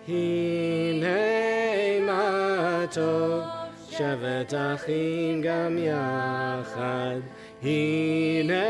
הנה מה טוב, שבת אחים גם יחד. הנה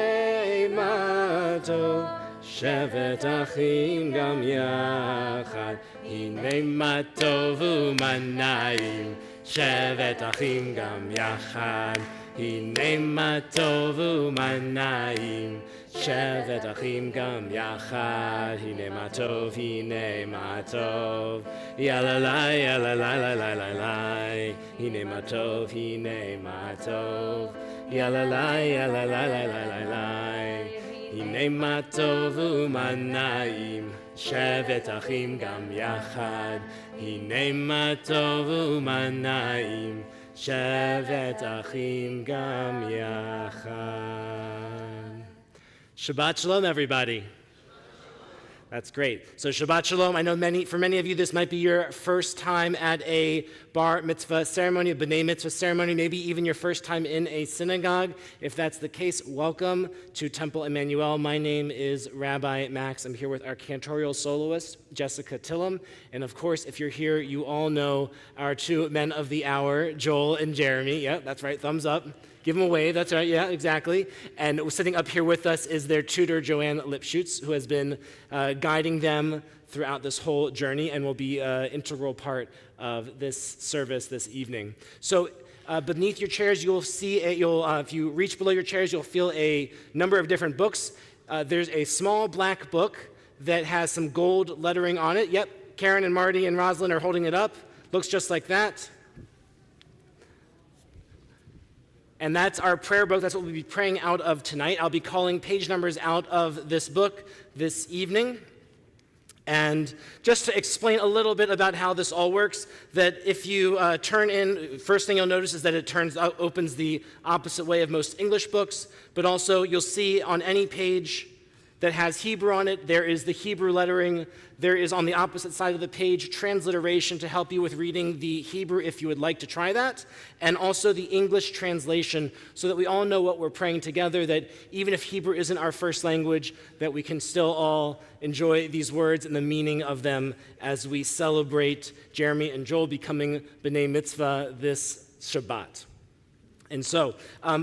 מה טוב, שבת אחים גם יחד. הנה מה טוב ומה נעים, שבת אחים גם יחד. הנה מה טוב ומה נעים, שבת אחים גם יחד. הנה מה טוב, הנה מה טוב, יאללה לי, יאללה לי, לי, לי, לי. הנה מה טוב, הנה מה טוב, יאללה לי, יאללה לי, לי, לי, לי. הנה מה טוב ומה נעים, שבת אחים גם יחד. הנה מה טוב ומה נעים, שבת אחים גם יחד. Shabbat Shalom, everybody. That's great. So Shabbat Shalom. I know for many of you, this might be your first time at a bar mitzvah ceremony, a b'nai mitzvah ceremony, maybe even your first time in a synagogue. If that's the case, welcome to Temple Emanu-El. My name is Rabbi Max. I'm here with our cantorial soloist, Jessica Tillum. And of course, if you're here, you all know our two men of the hour, Joel and Jeremy. Yeah, that's right. Thumbs up. Give them a wave. That's right. Yeah, exactly. And sitting up here with us is their tutor, Joanne Lipschutz, who has been guiding them throughout this whole journey and will be an integral part of this service this evening. So beneath your chairs, you'll see, if you reach below your chairs, you'll feel a number of different books. There's a small black book that has some gold lettering on it. Yep, Karen and Marty and Rosalind are holding it up. Looks just like that. And that's our prayer book. That's what we'll be praying out of tonight. I'll be calling page numbers out of this book this evening. And just to explain a little bit about how this all works, that if you turn in, first thing you'll notice is that it opens the opposite way of most English books, but also you'll see on any page that has Hebrew on it, there is the Hebrew lettering. There is on the opposite side of the page transliteration to help you with reading the Hebrew if you would like to try that, and also the English translation so that we all know what we're praying together, that even if Hebrew isn't our first language, that we can still all enjoy these words and the meaning of them as we celebrate Jeremy and Joel becoming B'nai Mitzvah this Shabbat. And so,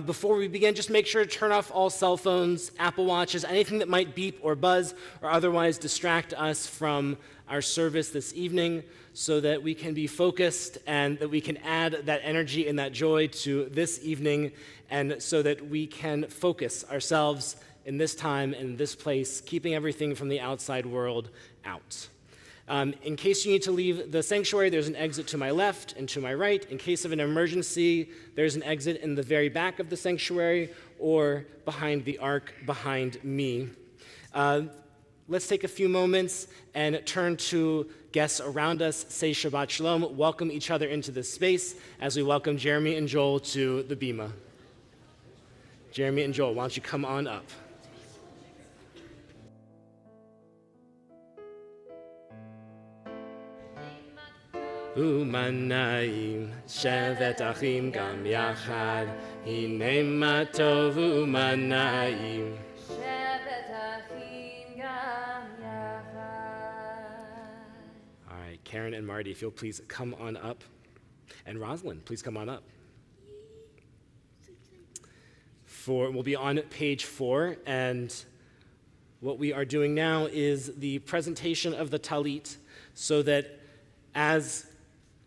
before we begin, just make sure to turn off all cell phones, Apple Watches, anything that might beep or buzz or otherwise distract us from our service this evening so that we can be focused and that we can add that energy and that joy to this evening and so that we can focus ourselves in this time and this place, keeping everything from the outside world out. In case you need to leave the sanctuary, there's an exit to my left and to my right. In case of an emergency, there's an exit in the very back of the sanctuary or behind the ark behind me. Let's take a few moments and turn to guests around us, say Shabbat Shalom, welcome each other into this space as we welcome Jeremy and Joel to the Bima. Jeremy and Joel, why don't you come on up? ומנעים שבת אחים גם יחד, הנה מה טוב ומנעים שבת אחים גם יחד. All right, Karen and Marty, if you'll please come on up. And Rosalind, please come on up. We'll be on page 4, and what we are doing now is the presentation of the Talit, so that as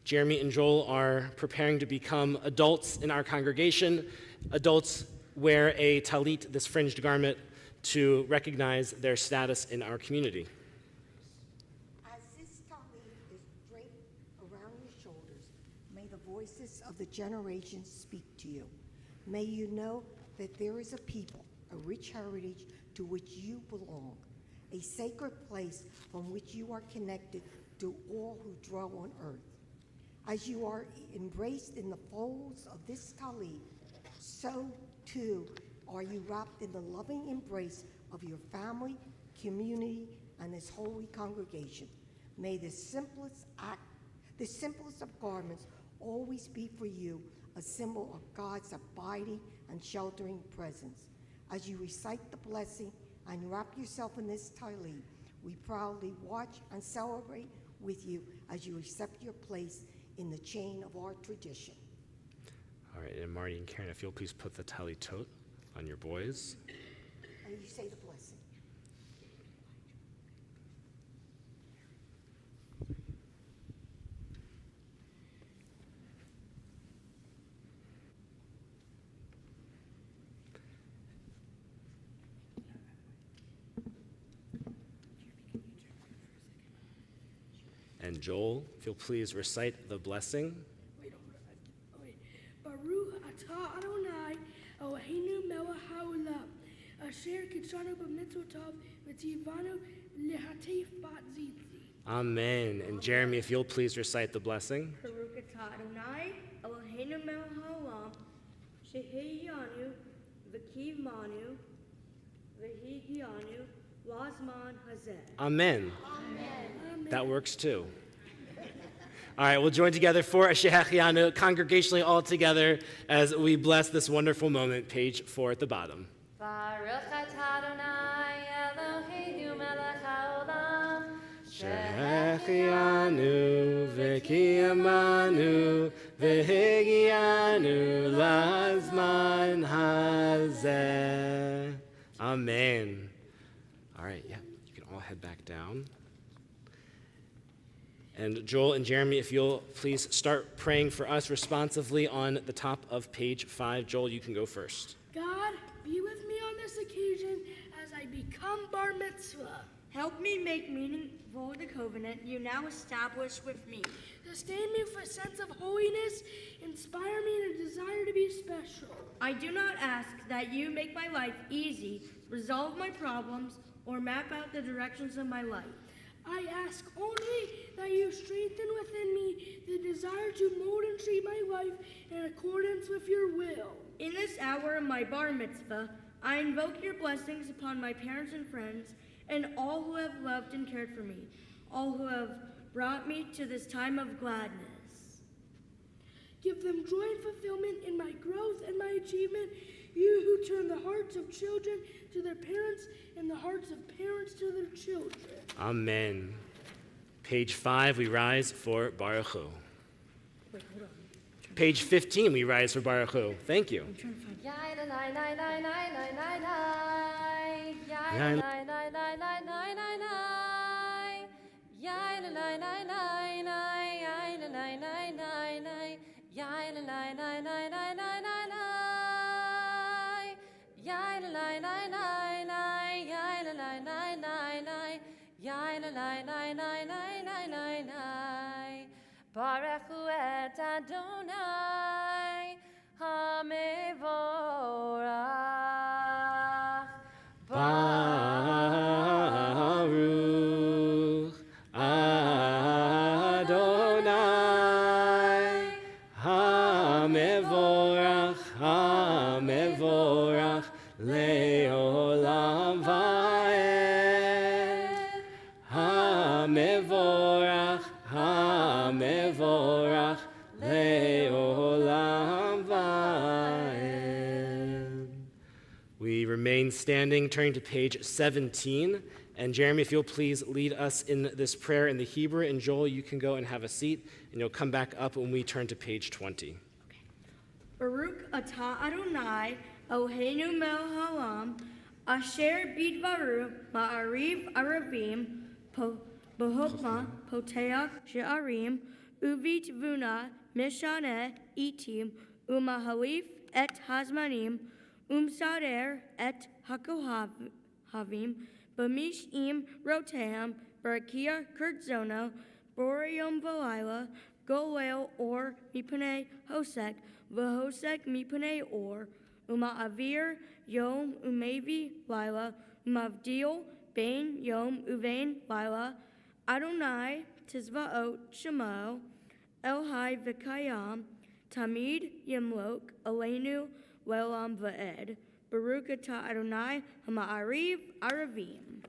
Jeremy and Joel are preparing to become adults in our congregation. Adults wear a talit, this fringed garment, to recognize their status in our community. As this talit is draped around your shoulders, may the voices of the generations speak to you. May you know that there is a people, a rich heritage to which you belong, a sacred place from which you are connected to all who dwell on earth. As you are embraced in the folds of this talit, so too are you wrapped in the loving embrace of your family, community, and this holy congregation. May the simplest of garments always be for you a symbol of God's abiding and sheltering presence. As you recite the blessing and wrap yourself in this talit, we proudly watch and celebrate with you as you accept your place in the chain of our tradition. All right, and Marty and Karen, if you'll please put the tali tot on your boys. And you say the blessing. And Joel, if you'll please recite the blessing. Wait. Baruch atah Adonai Eloheinu melech haolam asher kitshanu b'mitzvotav v'tzivanu lehatif bat zizi. Amen. And Jeremy, if you'll please recite the blessing. Baruch atah Adonai Eloheinu melech haolam shehehianu v'kivmanu v'higianu lazman hazeh. Amen. That works too. All right, we'll join together for a Shehechianu, congregationally all together, as we bless this wonderful moment. Page 4 at the bottom. Baruch atah Adonai Eloheinu melech haolam Shehechianu v'kiyamanu v'higianu lazman hazeh. Amen. All right, yeah, you can all head back down. And Joel and Jeremy, if you'll please start praying for us responsively on the top of page 5. Joel, you can go first. God, be with me on this occasion as I become bar mitzvah. Help me make meaningful the covenant you now establish with me. Sustain me with a sense of holiness. Inspire me in a desire to be special. I do not ask that you make my life easy, resolve my problems, or map out the directions of my life. I ask only that you strengthen within me the desire to mold and shape my life in accordance with your will. In this hour of my bar mitzvah, I invoke your blessings upon my parents and friends and all who have loved and cared for me, all who have brought me to this time of gladness. Give them joy and fulfillment in my growth and my achievement. You who turn the hearts of children to their parents and the hearts of parents to their children. Amen. Page 5, we rise for Baruch Hu. Wait, hold on. Page 15, we rise for Baruch Hu. Thank you. I'm trying to find Yai la nai nai nai nai nai nai nai. Yai la nai nai nai nai nai nai nai. Yai la nai nai nai nai. Yai la nai nai nai nai. Yai la nai nai nai nai nai nai nai. Yai la nai nai nai nai. Yai la nai nai nai nai. Yai la nai nai nai nai nai nai nai. Baruch hu et Adonai HaMevorach. Baruch Adonai HaMevorach HaMevorach Le'olam Va'ed HaMevorach HaMevorach Le'olam Va'ed. We remain standing, turning to page 17. And Jeremy, if you'll please lead us in this prayer in the Hebrew. And Joel, you can go and have a seat, and you'll come back up when we turn to page 20. Baruch atah Adonai Eloheinu melech haolam asher bidvaru ma'ariv aravim b'chokma poteach she'arim uvitvuna mishaneh itim umahalif et hazmanim umsader et hakohavim b'mishim roteam barakia kurtzono borium v'layla golel or mipnei hosek v'hosek mipnei or uma'avir yom umevi lila umavdil bein yom uvein lila Adonai tizvaot shemo Elhai v'kayam tamid yimlok aleinu le'olam va'ed Baruch atah Adonai hama'ariv aravim.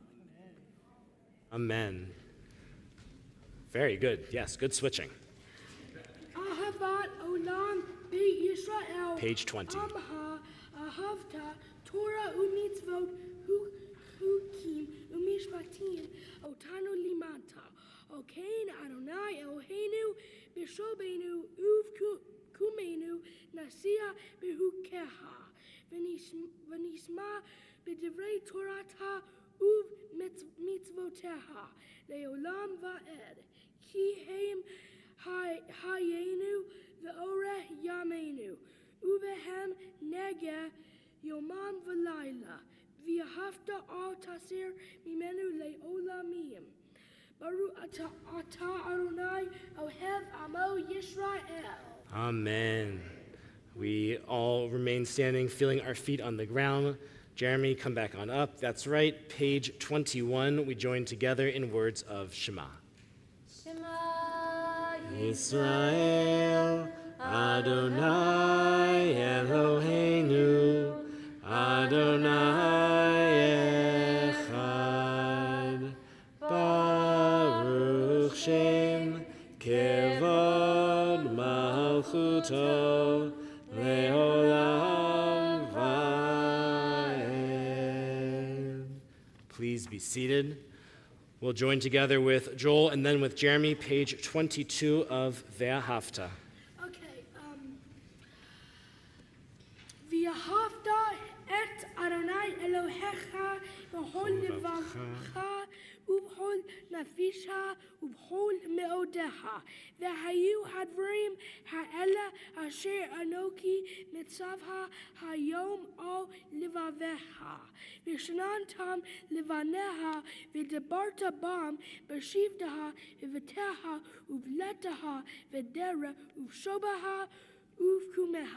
Amen. Very good. Yes, good switching. Ahavat olam beit Yisrael. Page 20. Amha ahavta Torah umitzvot hukim umishpatim otanu limata Okein Adonai Eloheinu b'shobenu uvkumenu nasia behukeha v'nisma b'divrei Torata uv mitzvoteha leolam va'ed ki heim hayenu ve'oreh yamenu uvehem negeh yomam v'layla v'yahavta al tasir mimenu leolamim. Baruch atah Adonai Ohev Amo Yisrael. Amen. We all remain standing, feeling our feet on the ground. Jeremy, come back on up. That's right, page 21. We join together in words of Shema. Shema Yisrael, Adonai Eloheinu, Adonai Echad, Baruch Shem Kevod Malchuto Leolam Va'ed. Please be seated. We'll join together with Joel and then with Jeremy, page 22 of Ve'ahavta. Okay, V'yahavta et Adonai Elohecha b'chol levavecha ובכל נפשך ובכל מאודך. והיו הדברים האלה אשר אנוכי מצווך היום על לבביך. ושננתם לבניך ודיברת בם בשבתך ובביתך ובלתך ודרך ובשובך ובקומך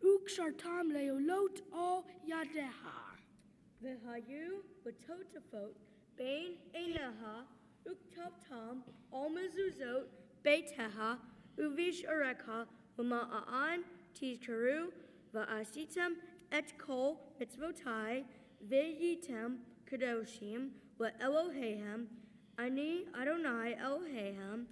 וקשרתם לעלות על ידיך. והיו בתותפות בין עיניך וכתבתם על מזוזות ביתך ובשעריך ומען תזכרו ועשיתם את כל מצוותי והייתם קדושים לאלוהיהם אני אדוני אלוהיהם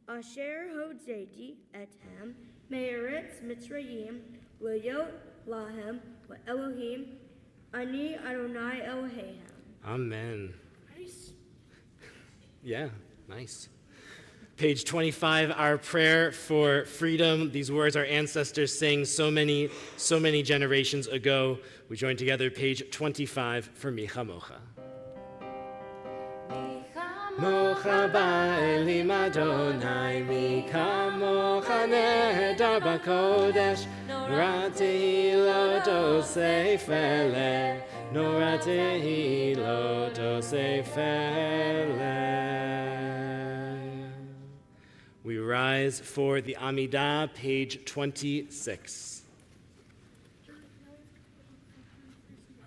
אשר הוצאתי אתכם מארץ מצרים להיות להם לאלוהים אני אדוני אלוהיהם. Amen. Nice. Yeah, nice. Page 25, our prayer for freedom. These words our ancestors sang so many generations ago. We join together, page 25, for Micha Mocha. Mocha ba'elim Adonai, Micha mocha nehedar b'kodesh, Nora tehilot osei feleh, Nora tehilot osei feleh. We rise for the Amidah, page 26.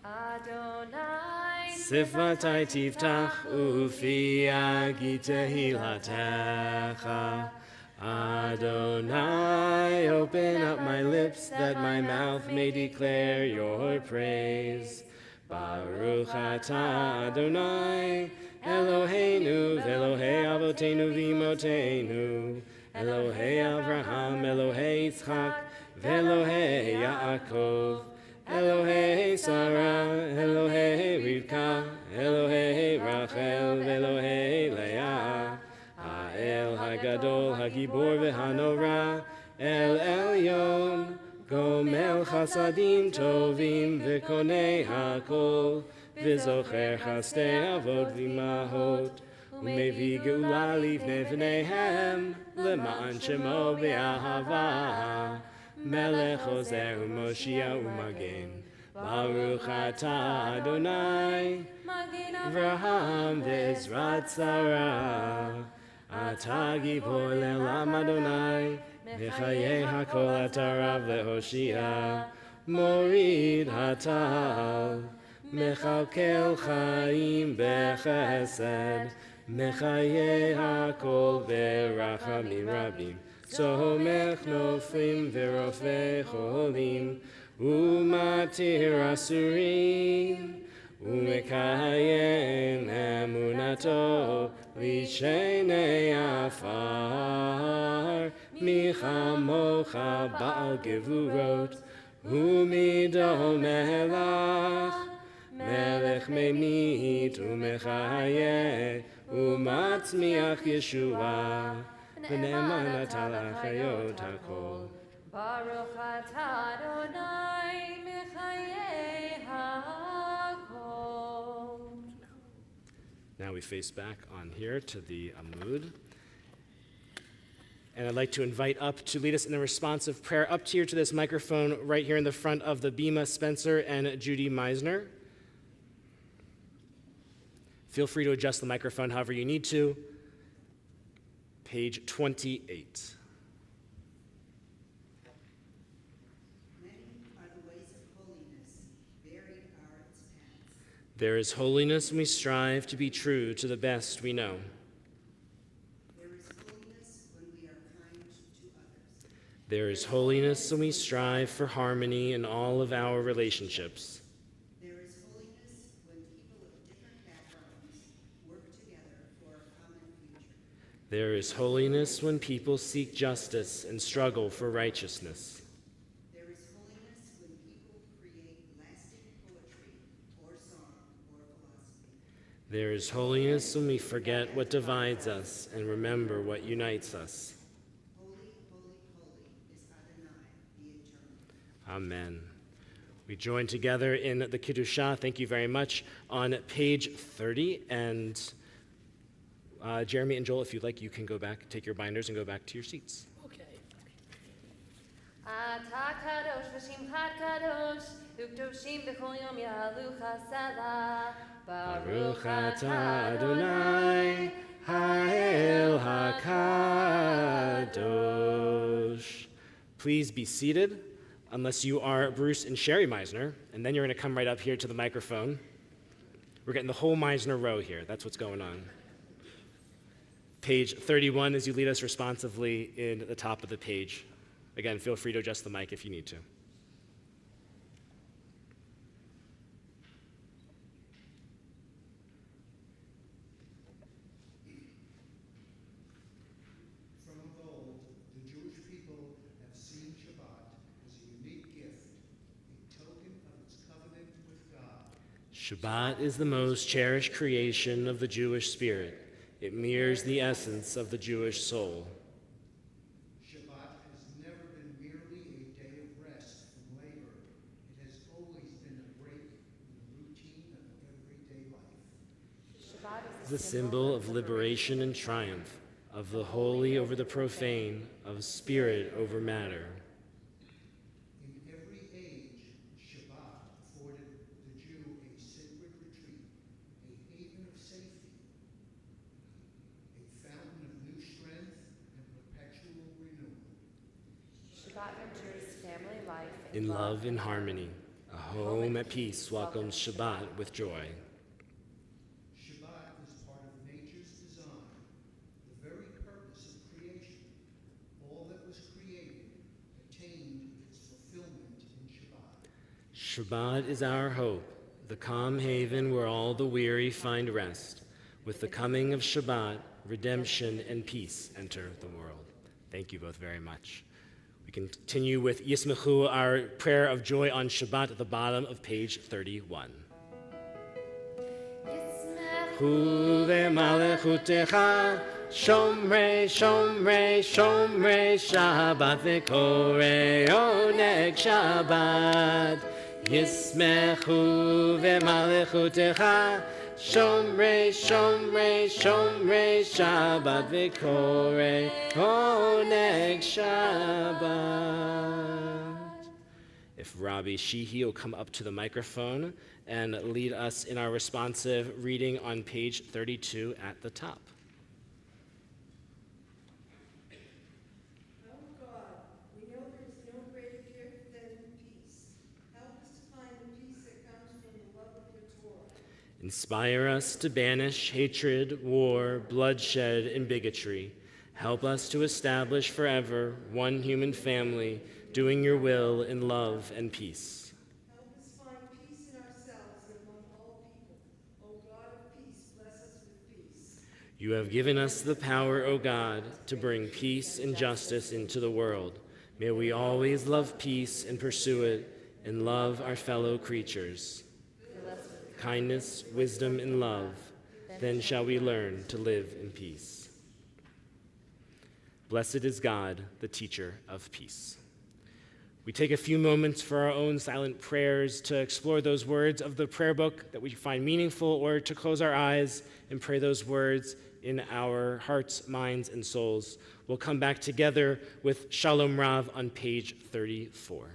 Adonai Sifatai tiftach ufi agi tehilatecha. Adonai, open up my lips that my mouth may declare your praise. Baruch atah Adonai, Eloheinu, Elohei Avotenu v'Imotenu, Elohei Avraham, Elohei Yitzchak, Elohei Yaakov, Elohei Sarah, Elohei Rivka, Elohei Rachel, Elohei Leah, Ha'el Hagadol, Hagibor v'Hanora, El Elyon, Gomel Chasadim Tovim v'Konei HaKol, V'Zocher Chastei Avot v'Imahot, U'Mevi Geula Livnei V'neihem, L'ma'an Shemo B'Ahava, Melech Ozer U'Moshia U'Magen, Baruch atah Adonai, Avraham v'Ezrat Sarah, Atah Gibor Le'olam Adonai, V'chayei HaKol atah Rav le'Hoshia, Morid hatal, Mechalkel Chaim b'Chesed, Mechayei HaKol v'Rachamim Rabim, Somech Noflim v'Rofei Cholim, U'Matir Asurim, U'Mekayem Emunato L'Shenei Afar, Micha Mocha Ba'al Gevurot, U'Mido Melech, Melech Memit U'Mechayeh, Umatzmiach Yeshua, V'ne'emanat al Chayot HaKol. Baruch atah Adonai mechayei hakol. Now we face back on here to the Amud. And I'd like to invite up to lead us in a responsive prayer up here to this microphone right here in the front of the Bima Spencer and Judy Meisner. Feel free to adjust the microphone however you need to. Page 28. Many are the ways of holiness, varied are its paths. There is holiness when we strive to be true to the best we know. There is holiness when we are kind to others. There is holiness when we strive for harmony in all of our relationships. There is holiness when people of different backgrounds work together for a common future. There is holiness when people seek justice and struggle for righteousness. There is holiness when people create lasting poetry or song or philosophy. There is holiness when we forget what divides us and remember what unites us. Holy, holy, holy is Adonai, the Eternal. Amen. We join together in the Kiddushah. Thank you very much. On page 30, and Jeremy and Joel, if you'd like, you can go back, take your binders, and go back to your seats. Okay. Ata kadosh v'shimchat kadosh, ukdoshim b'chol yom ya'alu chasada. Baruch atah Adonai, ha'el hakadosh. Please be seated, unless you are Bruce and Sherry Meisner, and then you're going to come right up here to the microphone. We're getting the whole Meisner row here. That's what's going on. Page 31 as you lead us responsively in the top of the page. Again, feel free to adjust the mic if you need to. From of old, the Jewish people have seen Shabbat as a unique gift, a token of its covenant with God. Shabbat is the most cherished creation of the Jewish spirit. It mirrors the essence of the Jewish soul. Shabbat has never been merely a day of rest from labor. It has always been a break in the routine of everyday life. Shabbat The symbol of liberation and triumph, of the holy over the profane, of spirit over matter. In every age, Shabbat afforded the Jew a sacred retreat, a haven of safety, a fountain of new strength and perpetual renewal. Shabbat nurtures family life In love and harmony, a home at peace welcomes Shabbat with joy. Shabbat is part of nature's design, the very purpose of creation. All that was created attained its fulfillment in Shabbat. Shabbat is our hope, the calm haven where all the weary find rest. With the coming of Shabbat, redemption and peace enter the world. Thank you both very much. We continue with Yismechu, our prayer of joy on Shabbat at the bottom of page 31. Hu ve'malechutecha, shomrei, shomrei, shomrei Shabbat ve'korei oneg Shabbat. Yismechu ve'malechutecha, shomrei, shomrei, shomrei Shabbat ve'korei oneg Shabbat. If Rabbi Sheehy will come up to the microphone and lead us in our responsive reading on page 32 at the top. Oh God, we know there is no greater gift than peace. Help us to find the peace that comes from the love of your Torah. Inspire us to banish hatred, war, bloodshed, and bigotry. Help us to establish forever one human family, doing your will in love and peace. Help us find peace in ourselves and among all people. O God of peace, bless us with peace. You have given us the power, O God, to bring peace and justice into the world. May we always love peace and pursue it, and love our fellow creatures. Kindness, wisdom, and love. then shall we learn to live in peace. Blessed is God, the teacher of peace. We take a few moments for our own silent prayers to explore those words of the prayer book that we find meaningful, or to close our eyes and pray those words in our hearts, minds, and souls. We'll come back together with Shalom Rav on page 34.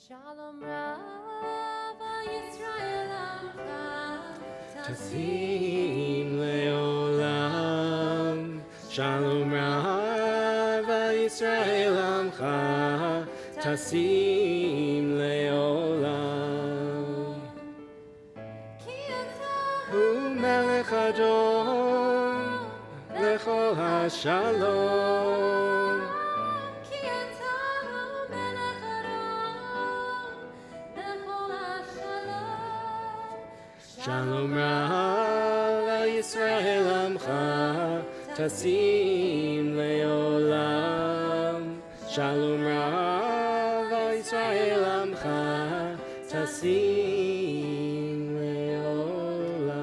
Shalom Rav Yisrael Amcha Tasim leolam, Shalom Rav Yisrael Amcha, Tasim leolam. Ki ata Hu melech adon, lechol hashalom. Ki ata melech Adon Lechol HaShalom. Shalom Rav al Yisrael Amcha, Tasim leolam. Shalom Rav al Yisrael Amcha, Tasim leolam.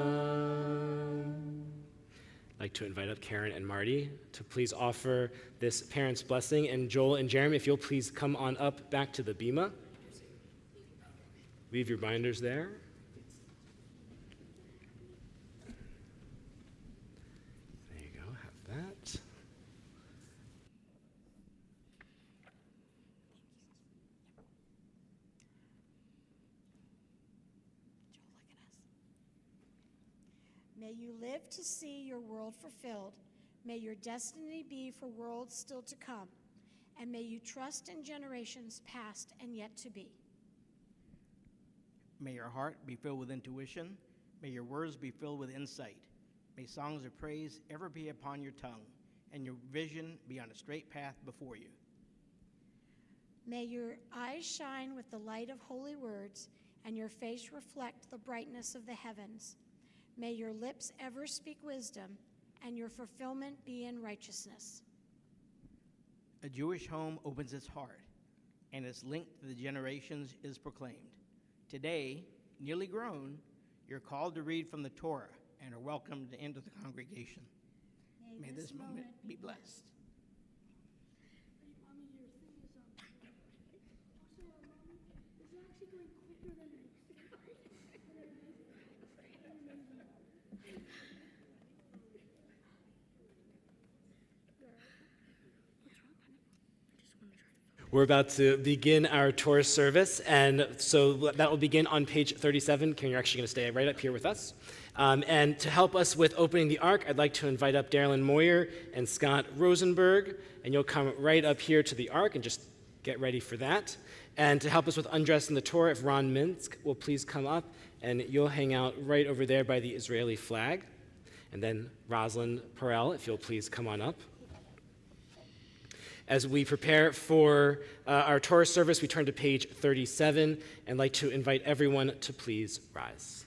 I'd like to invite up Karen and Marty to please offer this parent's blessing. And Joel and Jeremy, if you'll please come on up back to the bima. Leave your binders there. There you go, have that. May you live to see your world fulfilled. May your destiny be for worlds still to come. And may you trust in generations past and yet to be. May your heart be filled with intuition. May your words be filled with insight. May songs of praise ever be upon your tongue, and your vision be on a straight path before you. May your eyes shine with the light of holy words, and your face reflect the brightness of the heavens. May your lips ever speak wisdom, and your fulfillment be in righteousness. A Jewish home opens its heart, and its link to the generations is proclaimed. Today, nearly grown, you're called to read from the Torah and are welcomed into the congregation. May this moment be blessed. Mommy, your thing is also, Mommy, it's actually going quicker than it We're about to begin our Torah service, and so that will begin on page 37. Karen, you're actually going to stay right up here with us. And to help us with opening the Ark, I'd like to invite up Darylyn Moyer and Scott Rosenberg, and you'll come right up here to the Ark and just get ready for that. And to help us with undressing the Torah, if Ron Minsk will please come up, and you'll hang out right over there by the Israeli flag. And then Rosalind Perel, if you'll please come on up. As we prepare for our Torah service, we turn to page 37 and like to invite everyone to please rise.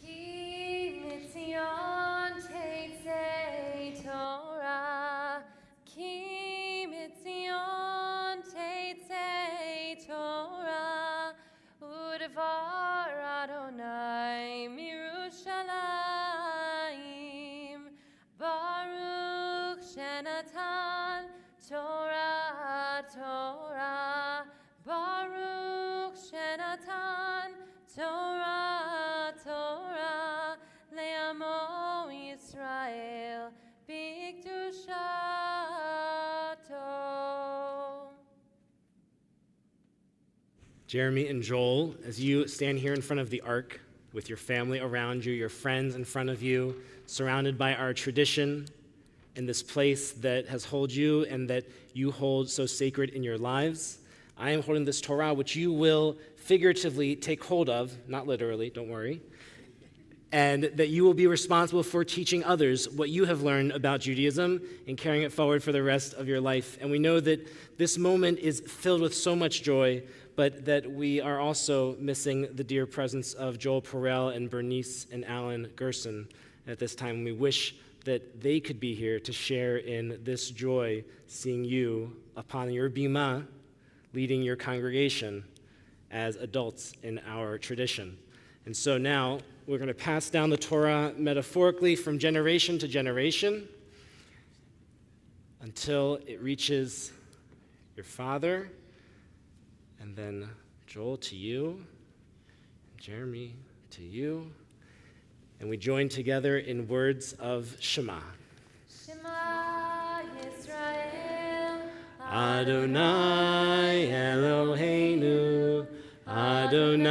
Ki mitzion teitzei Torah, Ki mitzion teitzei Torah, U'devar Adonai mirushalayim, Baruch shenatan Torah, Torah, Baruch shenatan Torah, Torah, le'amo Yisrael, b'kedushato. Jeremy and Joel, as you stand here in front of the Ark with your family around you, your friends in front of you, surrounded by our tradition, in this place that has held you and that you hold so sacred in your lives, I am holding this Torah, which you will figuratively take hold of, not literally, don't worry, and that you will be responsible for teaching others what you have learned about Judaism and carrying it forward for the rest of your life. And we know that this moment is filled with so much joy, but that we are also missing the dear presence of Joel Perel and Bernice and Alan Gerson at this time. We wish that they could be here to share in this joy, seeing you upon your bima, leading your congregation as adults in our tradition. And so now we're going to pass down the Torah metaphorically from generation to generation until it reaches your father, and then Joel to you, Jeremy to you, and we join together in words of Shema. Shema Yisrael, Adonai Eloheinu, Adonai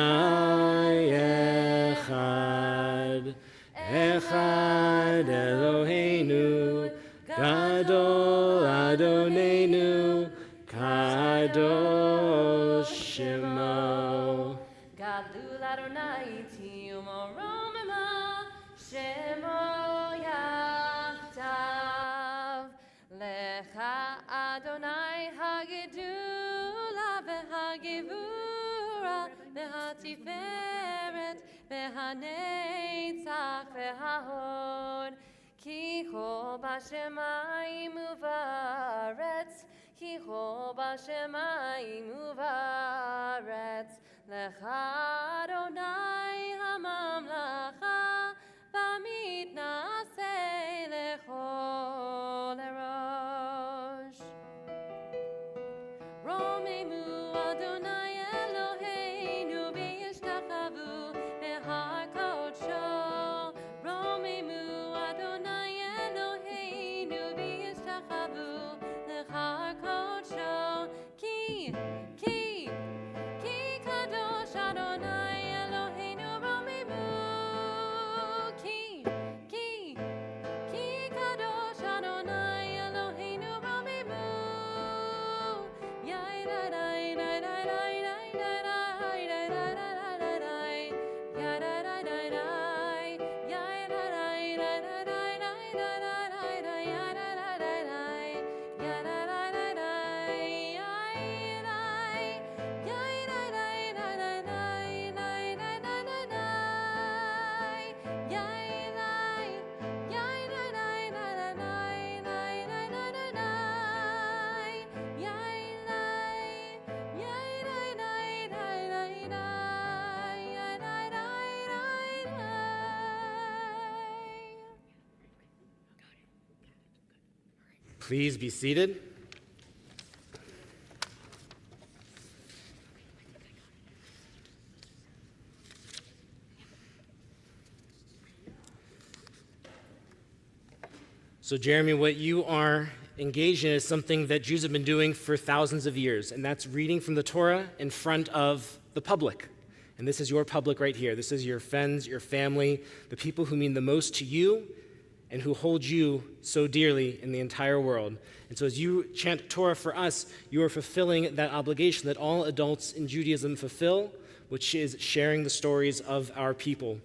Echad, Echad Eloheinu, Gadol Adonenu, Kadosh Shemo. Gadol Adonai Tiyumoromema, Shemo Yachtav, Lecha Adonai Hagidula V'Hagivura V'Hatiferet V'Hanetzach V'Hahod, Ki Ho B'Shemayim Uvaretz, Ki Ho B'Shemayim Uvaretz, Lecha Adonai HaMamlacha, B'mitnaseh Lechol Erosh. Romemu Adonai Eloheinu v'yishtachavu behar kodsho. Romemu Adonai Eloheinu v'yishtachavu behar kodsho. Ki kadosh Adonai Eloheinu romemu. Ki kadosh Adonai Eloheinu romemu. Please be seated. So, Jeremy, what you are engaged in is something that Jews have been doing for thousands of years, and that's reading from the Torah in front of the public. And this is your public right here. This is your friends, your family, the people who mean the most to you and who hold you so dearly in the entire world. And so as you chant Torah for us, you are fulfilling that obligation that all adults in Judaism fulfill, which is sharing the stories of our people.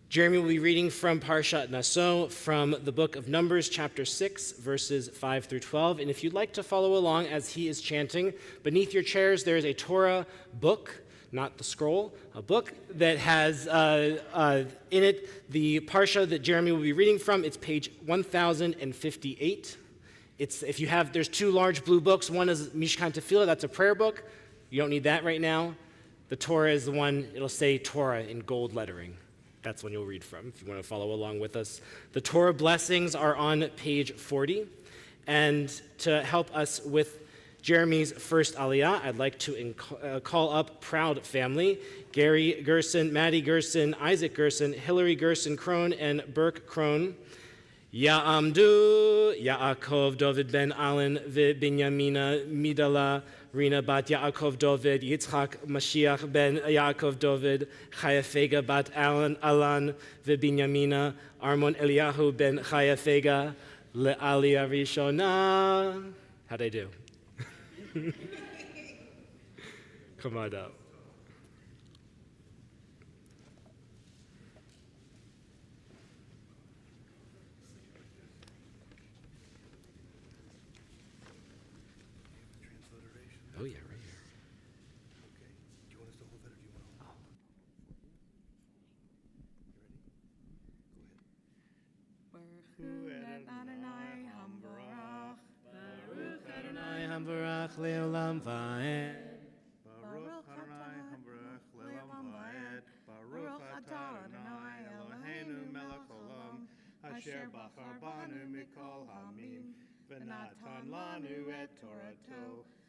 Jeremy will be reading from Parshat Naso from the book of Numbers, chapter 6, verses 5 through 12. And if you'd like to follow along as he is chanting, beneath your chairs there is a Torah book, not the scroll, a book that has in it the Parsha that Jeremy will be reading from. It's page 1058. There's two large blue books. One is Mishkan Tefillah, that's a prayer book. You don't need that right now. The Torah is the one, it'll say Torah in gold lettering. That's one you'll read from if you want to follow along with us. The Torah blessings are on page 40. And to help us with Jeremy's first aliyah, I'd like to call up proud family, Gary Gerson, Maddie Gerson, Isaac Gerson, Hillary Gerson Krohn, and Burke Krohn. Ya'amdu, Yaakov David ben Alan v'Binyamina Midala, Rina bat Yaakov David, Yitzchak Mashiach ben Yaakov David, Chayafega bat Alan v'Binyamina, Armon Eliyahu ben Chayafega, le'aliyah rishona. How'd I do? Come on up. Oh, yeah, right here. Okay. Do you want us to hold that or do you want to hold it? You ready? Go ahead. Baruch Adonai Hambarach Le'olam Va'ed. Baruch Adonai Hambarach Le'olam Va'ed. Baruch atah Adonai Eloheinu melech olam, asher bachar banu mikol hamim, v'natan lanu et Torato.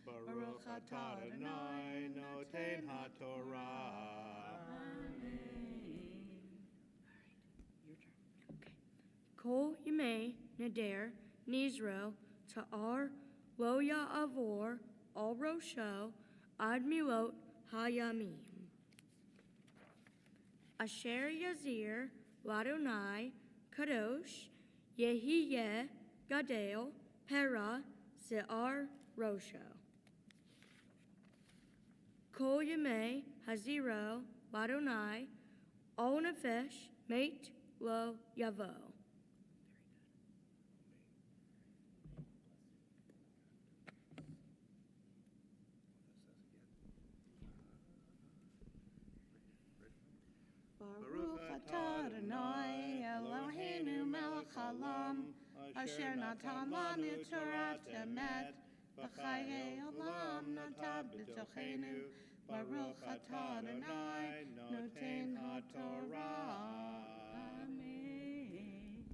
Baruch atah Adonai noten haTorah. Kol Yemei Neder Nizro Ta'ar Lo Ya'avor Al Rosho Ad Milot Hayamim. Asher Yazir Ladonai Kadosh Yehiyeh Gadel Pera Se'ar Rosho. Kol Yemei Haziro Ladonai Al Nefesh Meit Lo Yavo. Baruch atah Adonai Eloheinu melech haolam, asher natan lanu Torat emet, v'chayei olam natan b'tochenu. Baruch atah Adonai noten haTorah. Amen.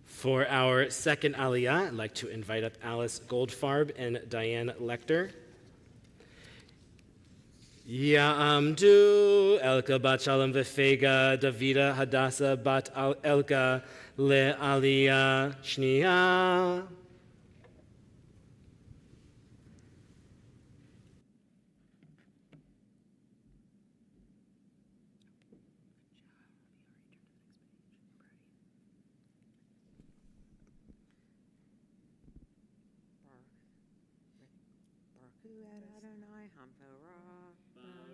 For our second aliyah, I'd like to invite up Alice Goldfarb and Diane Lecter. Ya'amdu Elka bat Shalom v'fega Davida Hadassah bat Elka le'aliyah shniya.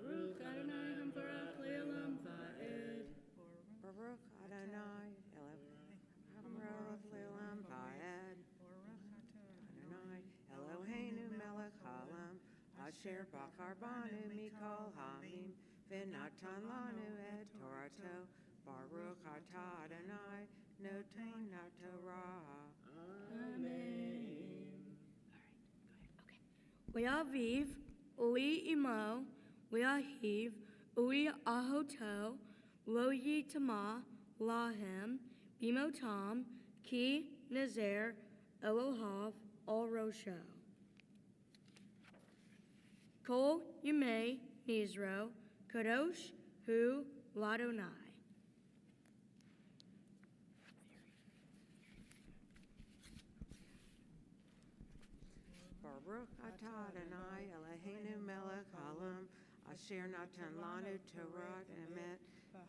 Baruch Adonai Hambarach Le'olam Va'ed. Baruch Adonai Hambarach Le'olam Va'ed. Adonai Eloheinu melech haolam, asher bachar banu mikol hamim, v'natan lanu et Torato. Baruch atah Adonai noten haTorah. Amen. Le'aviv, Le'imo, Le'ahiv, Le'ahoto, Lo Yitama, Lahem, Bimotam, Ki, Nazer, Elohav, Al Rosho. Kol Yemei Nizro, Kadosh, Hu, Ladonai. Baruch atah Adonai Eloheinu melech haolam, asher natan lanu Torah emet,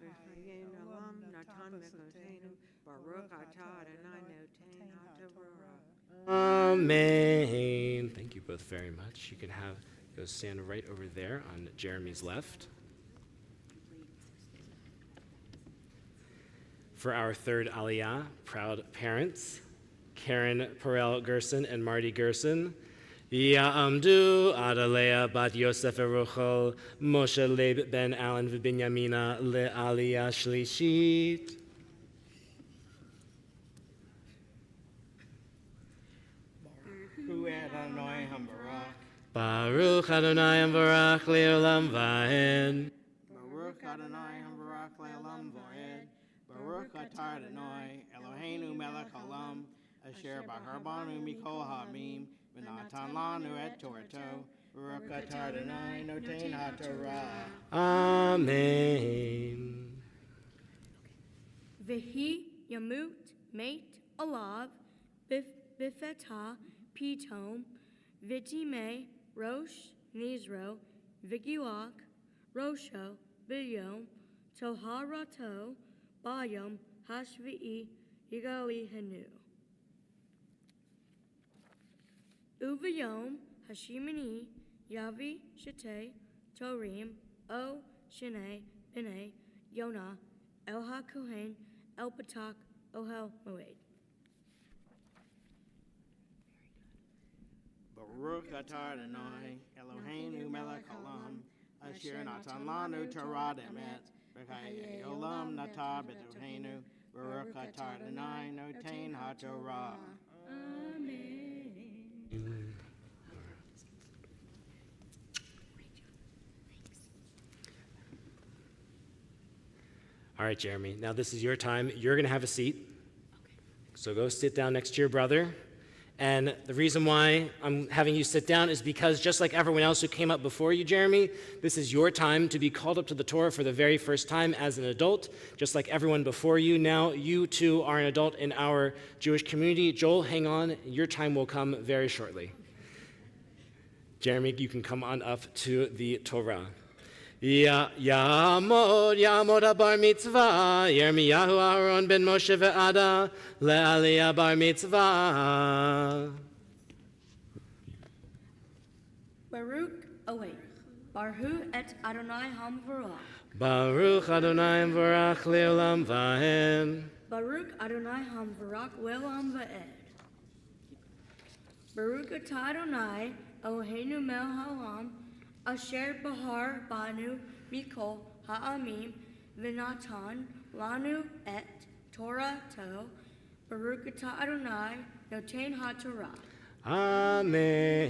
v'chayei olam natan mekotenu. Baruch atah Adonai noten haTorah. Amen. Thank you both very much. You can go stand right over there on Jeremy's left. For our third aliyah, proud parents, Karen Perel Gerson and Marty Gerson. Ya'amdu Adalea bat Yosef Eruchel, Moshe Leib ben Alan v'Binyamina le'aliyah shlishit. Baruch Adonai Hambarach. Baruch Adonai Hambarach le'olam va'ed. Baruch Adonai Hambarach Le'olam Va'ed. Baruch atah Adonai Eloheinu melech haolam, asher bachar banu mikol hamim, v'natan lanu et Torato. Baruch atah Adonai noten haTorah. Amen. Vehi Yamut Mate Alav Bifeta Pitom Vitime Rosh Nizro Vigilak Rosho Bilyom Toharato Bayom Hashvi'i Yigali Hanu Uvayom Hashimini Yavi Shete Torim O Shene B'nai, Yonah, El HaKohen, El Patak, Ohel Moed. Baruch atah Adonai, Eloheinu melech haolam, asher natan lanu Torah emet, v'chayei olam natah b'toheinu, Baruch atah Adonai, noten haTorah. All right, Jeremy, now this is your time. You're going to have a seat. So go sit down next to your brother. And the reason why I'm having you sit down is because just like everyone else who came up before you, Jeremy, this is your time to be called up to the Torah for the very first time as an adult. Just like everyone before you, now you too are an adult in our Jewish community. Joel, hang on. Your time will come very shortly. Jeremy, you can come on up to the Torah. Yamod bar mitzvah, Yirmiyahu Aaron ben Moshe ve'ada, le'aliyah bar mitzvah. Baruch, Barhu et Adonai Hamvarach. Baruch Adonai V'orach le'olam va'ed. Baruch Adonai Hamvarach le'olam va'ed. Baruch atah Adonai, Eloheinu melech haolam, Asher bahar banu mikol ha'amim v'natan lanu et Torah to Baruch atah Adonai noten haTorah. Amen.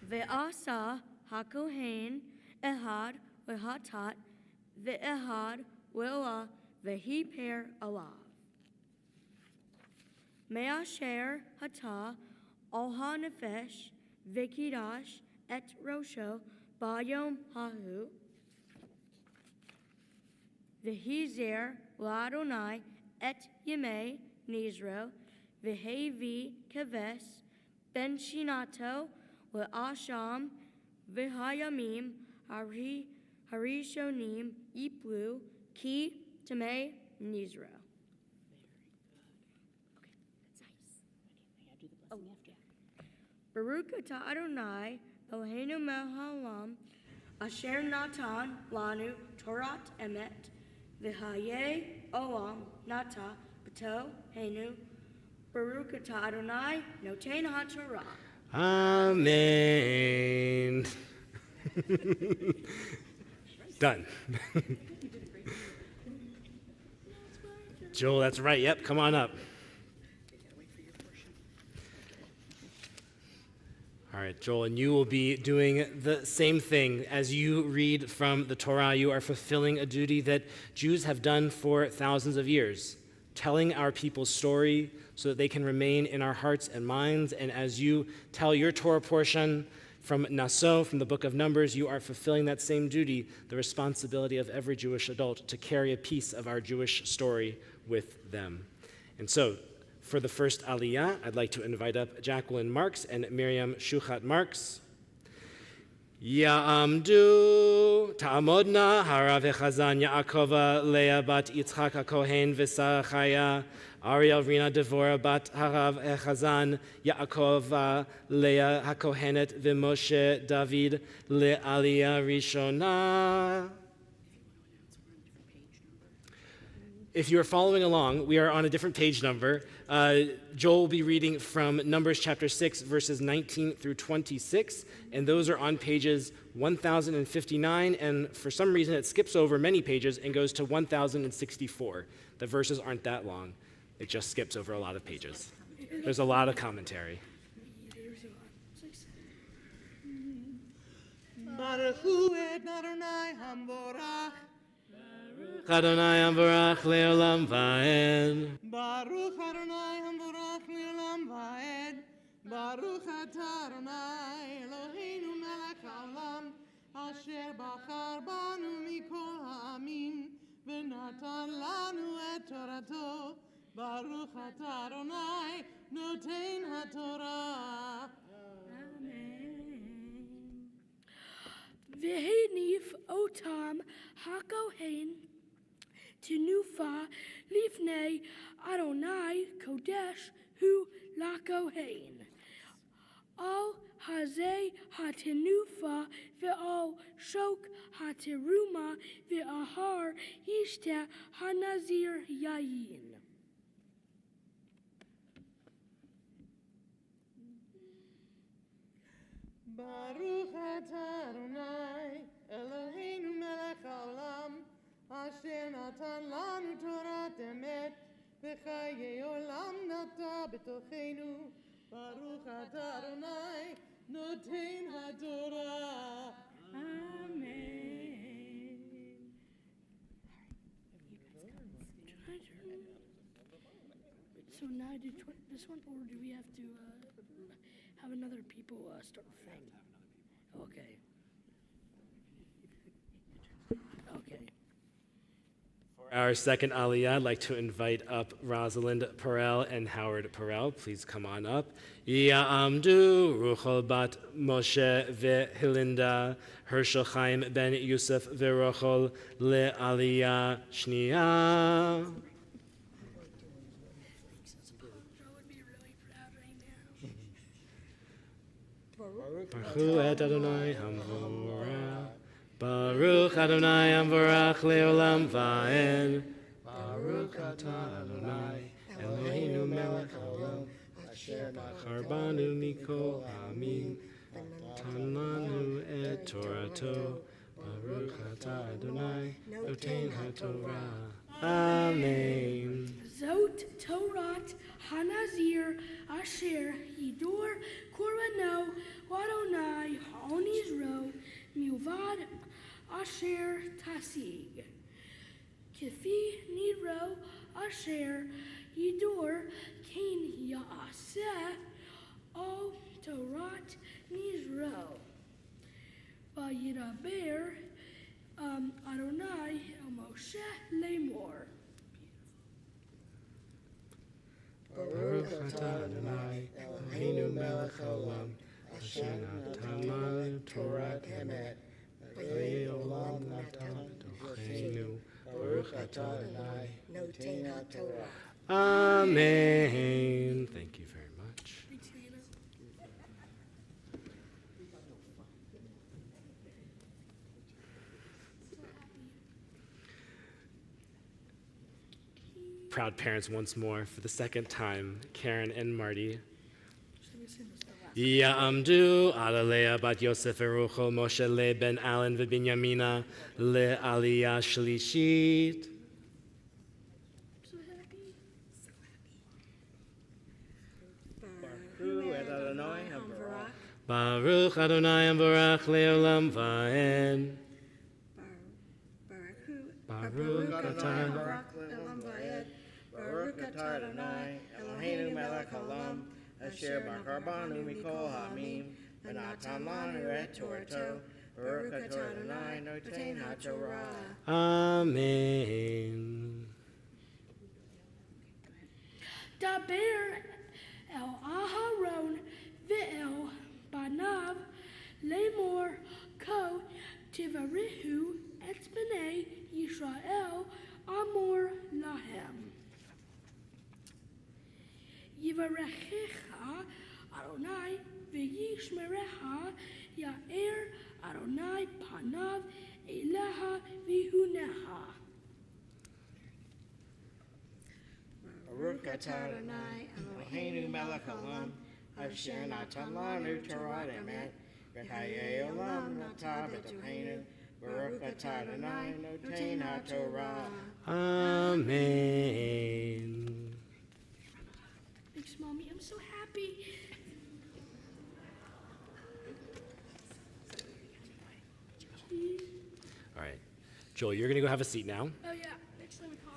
Ve'asa hakohen ehad ve'hatat ve'ehad ve'olah ve'hiper alav. Me'asher hatah Alha nefesh, v'kidash, et rosho, bayom hahu. V'hizer la'adonai et yemei nizro, v'hevi keves, ben shinato, le'asham, v'hayamim, harishonim, yiplu, ki tamei nizro. Baruch atah Adonai, Eloheinu melech haolam, asher natan lanu Torah emet, v'hayei olam nata b'to heinu. Baruch atah Adonai, noten haTorah. Amen. Done. Joel, that's right. Yep, come on up. All right, Joel, and you will be doing the same thing. As you read from the Torah, you are fulfilling a duty that Jews have done for thousands of years, telling our people's story so that they can remain in our hearts and minds. And as you tell your Torah portion from Naso, from the book of Numbers, you are fulfilling that same duty, the responsibility of every Jewish adult to carry a piece of our Jewish story with them. And so, for the first Aliyah, I'd like to invite up Jacqueline Marks and Miriam Shuchat Marks. Ya'amdu ta'amodna harav echazan Yaakova Leah bat Yitzchak HaKohen v'Sarachaya Ariel Rina Devora bat harav echazan Yaakova Leah HaKohenet v'Moshe David le'aliyah rishona. If you are following along, we are on a different page number. Joel will be reading from Numbers chapter 6, verses 19 through 26, and those are on pages 1059, and for some reason it skips over many pages and goes to 1064. The verses aren't that long. It just skips over a lot of pages. There's a lot of commentary. Adonai Amvarach le'olam va'ed. Baruch Adonai Hamvarach le'olam va'ed. Baruch atah Adonai Eloheinu melech haolam, asher bachar banu mikol ha'amim, v'natan lanu et Torato. Baruch atah Adonai noten haTorah. Amen. V'henif otam hakohen Tinufa lifnei Adonai Kodesh hu lakohen. Al hazeh hatenufa ve'al shok hateruma ve'ahar yishta hanazir yayin. Baruch atah Adonai, Eloheinu melech haolam, asher natan lanu Torat emet, v'chayei olam nata b'tochenu. Baruch atah Adonai, noten haTorah. Amen. So now I do this one, or do we have to have another people start praying? Okay. Okay. For our second aliyah, I'd like to invite up Rosalind Perel and Howard Perel. Please come on up. Ya'amdu Ruchel bat Moshe ve'Hilinda Hershel Chaim ben Yusuf ve'Rochel le'aliyah shniya. Baruch et Adonai Hamvorach. Baruch Adonai Hamvorach leolam va'ed. Baruch atah Adonai Eloheinu melech haolam. Asher bachar banu mikol ha'amim. Natan lanu et Torato. Baruch atah Adonai noten haTorah. Amen. Zot Torat Hanazir Asher Yidor Korano Wadonai Onizro Milvad Asher Tasig Kifi Niro Asher Yidor Kain Yaaseh O Torat Nizro Vayidaber Adonai El Moshe Lemor. Baruch atah Adonai Eloheinu melech haolam, asher natan lanu Torat emet, v'chayei olam natan b'tochenu. Baruch atah Adonai noten haTorah. Amen. Thank you very much. Proud parents once more for the second time, Karen and Marty. Ya'amdu Adalea bat Yosef Eruchel Moshe le ben Alan v'Binyamina le aliyah shlishit. Baruch Adonai Hamvorach leolam va'ed. Baruch atah Baruch atah Adonai, Eloheinu melech haolam, asher bachar banu mikol ha'amim, v'natan lanu et Torato. Baruch atah Adonai, noten haTorah. Amen. Daber El Aharon ve'el Banav Lemor Ko Tivarihu et Bnei Yisrael Amor Lahem. Yivarechecha Adonai v'yishmerecha Ya'er Adonai Panav Eleha v'huneha. Baruch atah Adonai, Eloheinu melech haolam, asher natan lanu Torat emet, v'chayei olam nata b'tochenu. Baruch atah Adonai, noten haTorah. Amen. Thanks, Mommy. I'm so happy. All right. Joel, you're going to go have a seat now. Oh, yeah. Next time we call.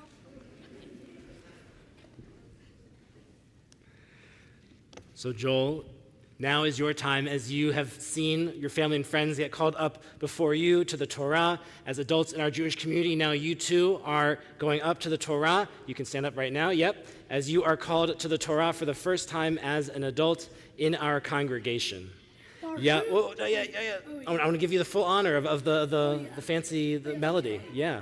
So, Joel, now is your time as you have seen your family and friends get called up before you to the Torah. As adults in our Jewish community, now you too are going up to the Torah. You can stand up right now. Yep. As you are called to the Torah for the first time as an adult in our congregation. Yeah. Well, yeah. I want to give you the full honor of the fancy melody. Yeah.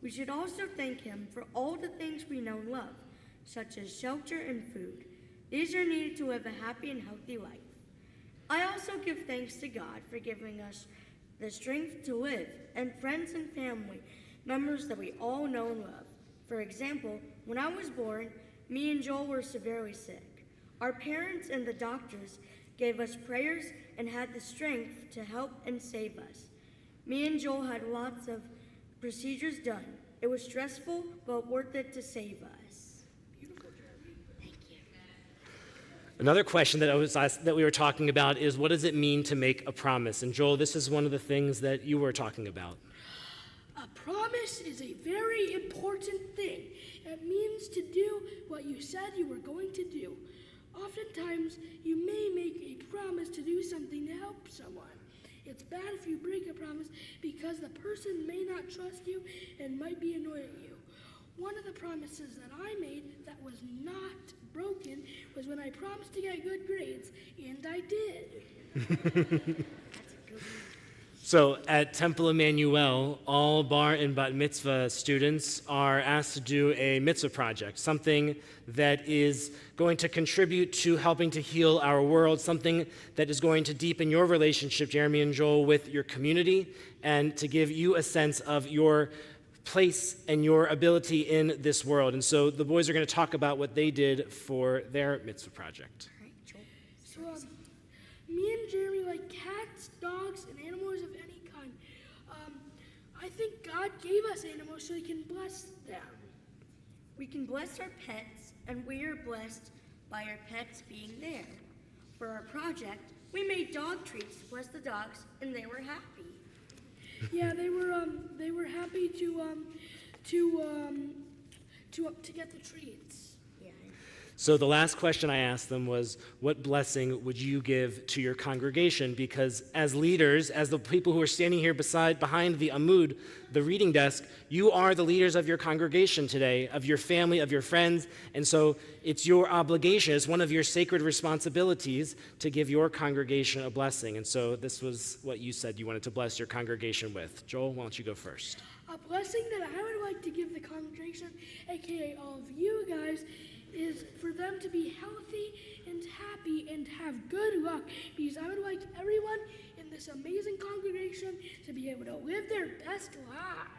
We should also thank Him for all the things we know and love, such as shelter and food. These are needed to live a happy and healthy life. I also give thanks to God for giving us the strength to live, and friends and family members that we all know and love. For example, when I was born, me and Joel were severely sick. Our parents and the doctors gave us prayers and had the strength to help and save us. Me and Joel had lots of procedures done. It was stressful, but worth it to save us. Beautiful, Jeremy. Thank you. Another question that we were talking about is, what does it mean to make a promise? And Joel, this is one of the things that you were talking about. A promise is a very important thing. It means to do what you said you were going to do. Oftentimes, you may make a promise to do something to help someone. It's bad if you break a promise because the person may not trust you and might be annoying you. One of the promises that I made that was not broken was when I promised to get good grades, and I did. So at Temple Emanu-El, all bar and bat mitzvah students are asked to do a mitzvah project, something that is going to contribute to helping to heal our world, something that is going to deepen your relationship, Jeremy and Joel, with your community, and to give you a sense of your place and your ability in this world. And so the boys are going to talk about what they did for their mitzvah project. So, me and Jeremy like cats, dogs, and animals of any kind. I think God gave us animals so He can bless them. We can bless our pets, and we are blessed by our pets being there. For our project, we made dog treats to bless the dogs, and they were happy. Yeah, they were happy to get the treats. So the last question I asked them was, what blessing would you give to your congregation? Because as leaders, as the people who are standing here behind the Amud, the reading desk, you are the leaders of your congregation today, of your family, of your friends. And so it's your obligation, it's one of your sacred responsibilities to give your congregation a blessing. And so this was what you said you wanted to bless your congregation with. Joel, why don't you go first? A blessing that I would like to give the congregation, aka all of you guys, is for them to be healthy and happy and have good luck, because I would like everyone in this amazing congregation to be able to live their best lives.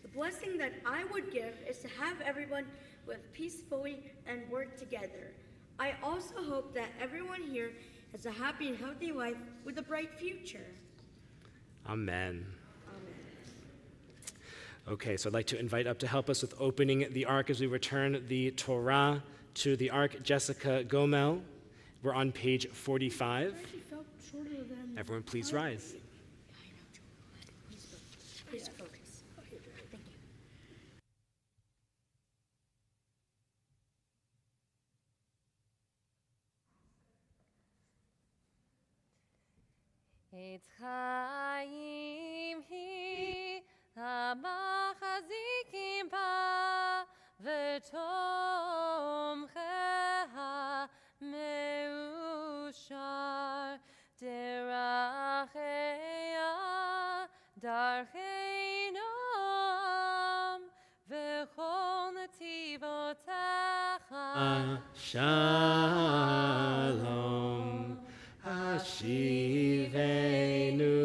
The blessing that I would give is to have everyone live peacefully and work together. I also hope that everyone here has a happy and healthy life with a bright future. Amen. Okay, so I'd like to invite up to help us with opening the Ark as we return the Torah to the Ark, Jessica Gomel. We're on page 45. Everyone please rise. Please focus. Thank you. Eitz chaim hi המחזיקים בה ותומכיה מאושר דרכיה דרכי נועם וכל נתיבותיך Shalom Hashivenu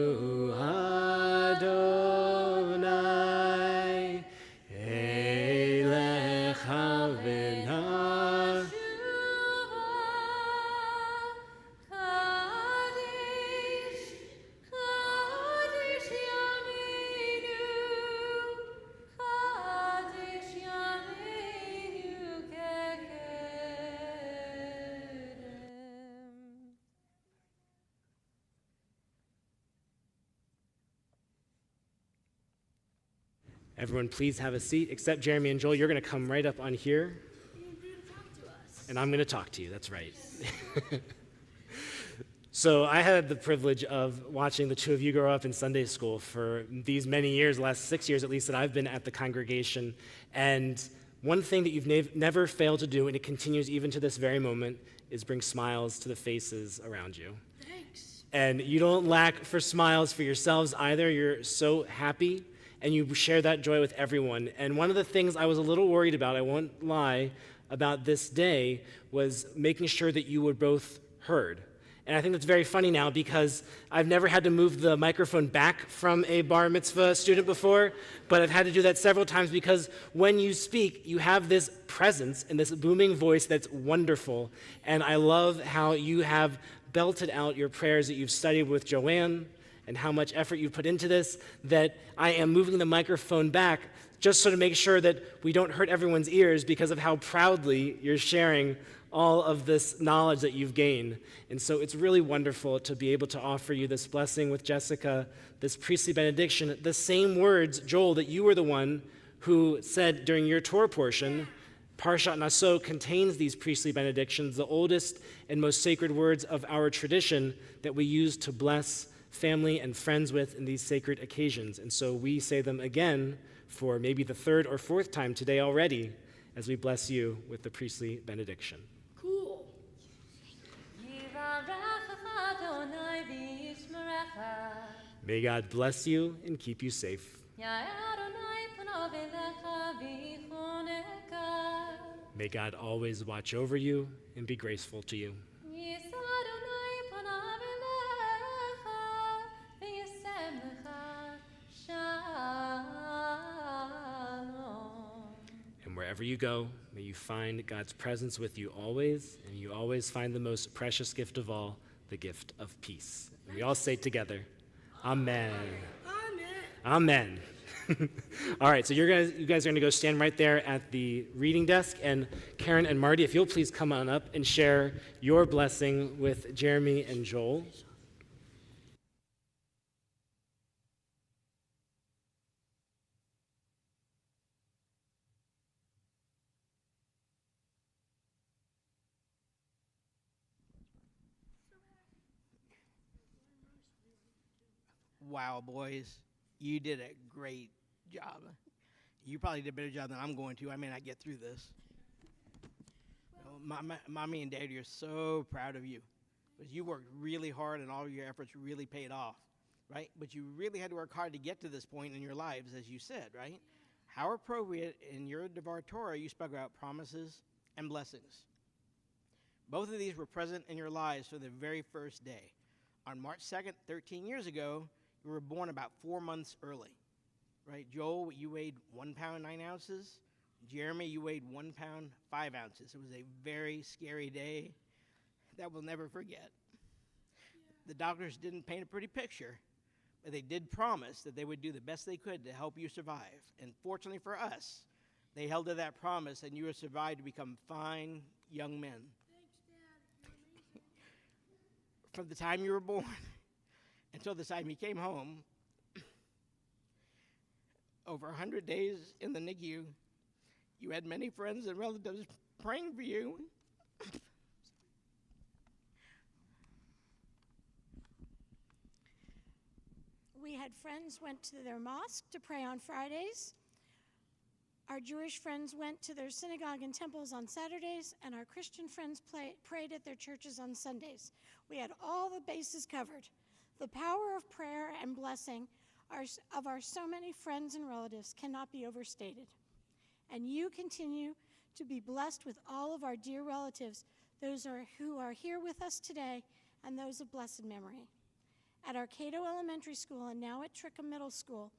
Adonai Elecha v'nashuva Kadesh Kadesh Yameinu Kadesh Yameinu Kekedem. Everyone please have a seat, except Jeremy and Joel. You're going to come right up on here. And I'm going to talk to you, that's right. So I had the privilege of watching the two of you grow up in Sunday school for these many years, the last 6 years at least, that I've been at the congregation. And one thing that you've never failed to do, and it continues even to this very moment, is bring smiles to the faces around you. Thanks. And you don't lack for smiles for yourselves either. You're so happy, and you share that joy with everyone. And one of the things I was a little worried about, I won't lie, about this day was making sure that you were both heard. And I think that's very funny now because I've never had to move the microphone back from a bar mitzvah student before, but I've had to do that several times because when you speak, you have this presence and this booming voice that's wonderful. And I love how you have belted out your prayers that you've studied with Joanne and how much effort you've put into this, that I am moving the microphone back just so to make sure that we don't hurt everyone's ears because of how proudly you're sharing all of this knowledge that you've gained. And so it's really wonderful to be able to offer you this blessing with Jessica, this priestly benediction, the same words, Joel, that you were the one who said during your Torah portion. Parshat Naso contains these priestly benedictions, the oldest and most sacred words of our tradition that we use to bless family and friends with in these sacred occasions. And so we say them again for maybe the third or fourth time today already as we bless you with the priestly benediction. Cool. May God bless you and keep you safe. May God always watch over you and be graceful to you. And wherever you go, may you find God's presence with you always, and you always find the most precious gift of all, the gift of peace. And we all say together, Amen. Amen. All right, so you guys are going to go stand right there at the reading desk. And Karen and Marty, if you'll please come on up and share your blessing with Jeremy and Joel. Wow, boys, you did a great job. You probably did a better job than I'm going to. I may not get through this. Mommy and Daddy are so proud of you because you worked really hard and all of your efforts really paid off, right? But you really had to work hard to get to this point in your lives, as you said, right? How appropriate in your Devar Torah you spoke about promises and blessings. Both of these were present in your lives from the very first day. On March 2nd, 13 years ago, you were born about 4 months early, right? Joel, you weighed 1 pound, 9 ounces. Jeremy, you weighed 1 pound, 5 ounces. It was a very scary day that we'll never forget. The doctors didn't paint a pretty picture, but they did promise that they would do the best they could to help you survive. And fortunately for us, they held to that promise, and you have survived to become fine young men. Thanks, Dad. From the time you were born until the time you came home, over 100 days in the NICU, you had many friends and relatives praying for you. We had friends went to their mosque to pray on Fridays. Our Jewish friends went to their synagogue and temples on Saturdays, and our Christian friends prayed at their churches on Sundays. We had all the bases covered. The power of prayer and blessing of our so many friends and relatives cannot be overstated. And you continue to be blessed with all of our dear relatives, those who are here with us today, and those of blessed memory. At our Cato Elementary School and now at Trickham Middle School,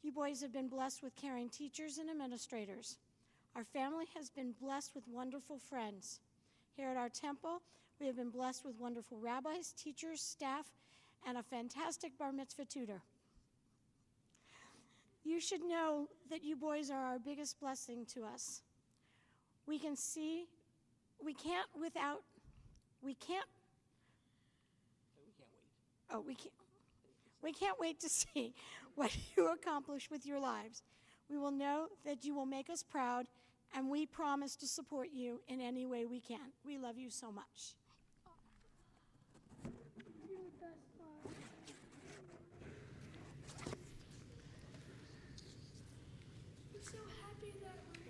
you boys have been blessed with caring teachers and administrators. Our family has been blessed with wonderful friends. Here at our temple, we have been blessed with wonderful rabbis, teachers, staff, and a fantastic bar mitzvah tutor. You should know that you boys are our biggest blessing to us. We can't wait to see what you accomplish with your lives. We will know that you will make us proud, and we promise to support you in any way we can. We love you so much. You're the best, Mom. I'm so happy that we're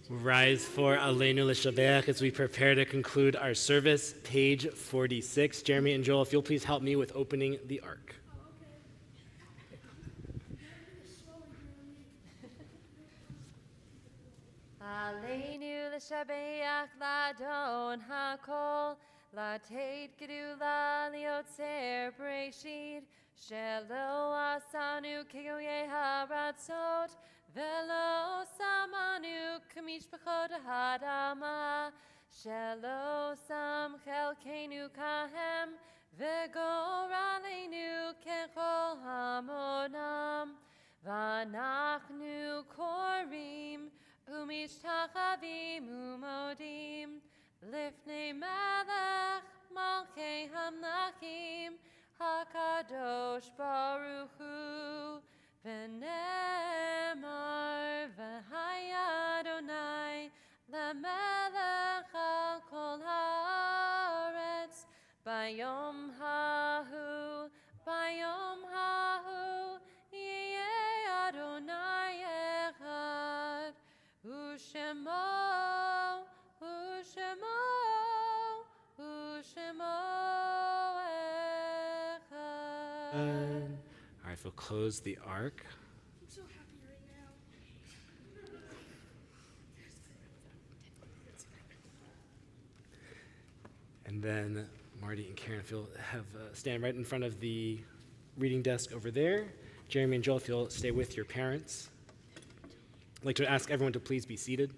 here. Rise for Aleinu L'Shabeach as we prepare to conclude our service, page 46. Jeremy and Joel, if you'll please help me with opening the ark. Aleinu l'shabeach ladon hakol, lateit gedula liotzer breshid, shelo asanu kegoye haratzot, velo samanu kamishpachot hadama, shelo sam chelkenu kahem, vegoralenu kechol hamonam, vanachnu korim, Umishtachavim umodim, lifnei melech malchei hamlachim, hakadosh baruch hu, v'nemar v'haya Adonai, lemelech al kol haaretz, bayom hahu, yeh Adonai echad. Ushemo, Ushemo, Ushemo echad. All right, we'll close the ark. I'm so happy right now. And then Marty and Karen, if you'll have stand right in front of the reading desk over there. Jeremy and Joel, if you'll stay with your parents. I'd like to ask everyone to please be seated.